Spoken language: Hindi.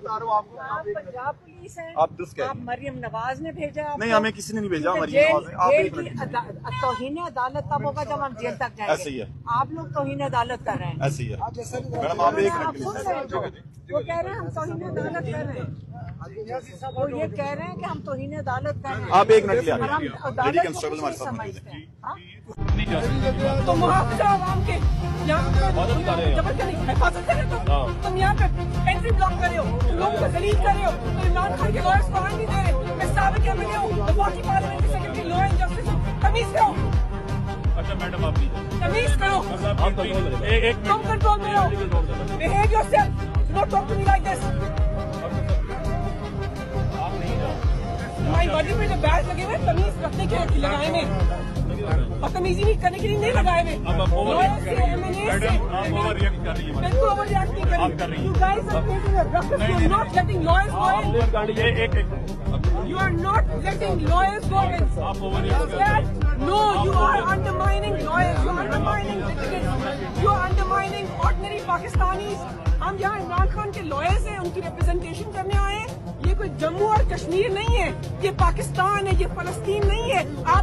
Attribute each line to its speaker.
Speaker 1: बता रहा हूँ आपको।
Speaker 2: आप पंजाब पुलिस है,
Speaker 1: आप
Speaker 2: आप मरियम नवाज ने भेजा आपको?
Speaker 1: नहीं, हमें किसी ने नहीं भेजा। मरियम नवाज ने। आप एक मिनट।
Speaker 2: तौहीन अदालत तब होगा जब हम जेल तक जाएंगे।
Speaker 1: ऐसे ही है।
Speaker 2: आप लोग तौहीन अदालत कर रहे हैं।
Speaker 1: ऐसे ही है मैडम। आप एक
Speaker 2: आप
Speaker 1: मिनट
Speaker 2: सुन रहे हैं? वो कह रहे हैं हम तौहीन अदालत कर रहे हैं। वो ये कह रहे हैं कि हम तौहीन अदालत कर रहे हैं।
Speaker 1: आप एक मिनट ले
Speaker 2: और हम
Speaker 1: लेडी
Speaker 2: अदालत को
Speaker 1: कांस्टेबल हमारे
Speaker 2: कुछ
Speaker 1: साथ
Speaker 2: नहीं
Speaker 1: मौजूद है।
Speaker 2: समझते हैं। तो मुआवजा आवाम के यहाँ जबर करें, हिफाजत करें। तुम यहाँ पे एंट्री ब्लॉक कर रहे हो, तुम लोगों को जलील कर रहे हो, तो इमरान खान के लॉयर्स को आने नहीं दे रहे। मैं साबिक एमएलए हूँ, वफाकी parliamentary secretary law and justice हूँ। तमीज करो।
Speaker 3: अच्छा मैडम, आप
Speaker 2: तमीज करो। तुम कंट्रोल में रहो। Behave yourself, not talk to me like this. हमारी बॉडी पे जो बैच लगे हुए तमीज रखने के लिए लगाए हुए, बदतमीजी नहीं करने के लिए नहीं लगाए हुए।
Speaker 3: मैडम, आप ओवर रिएक्ट कर रही है।
Speaker 2: बिल्कुल ओवर रिएक्ट नहीं कर रही। You guys are creating a ruckus. You are not letting lawyers go in. You are not letting lawyers go in.
Speaker 3: आप ओवर रिएक्ट कर रही है।
Speaker 2: No, you are undermining lawyers. You are undermining litigants. You are undermining ordinary Pakistanis. हम यहाँ इमरान खान के लॉयर्स हैं, उनकी रिप्रेजेंटेशन करने आए हैं। ये कोई जम्मू और कश्मीर नहीं है, ये पाकिस्तान है, ये फलस्तीन नहीं है। आप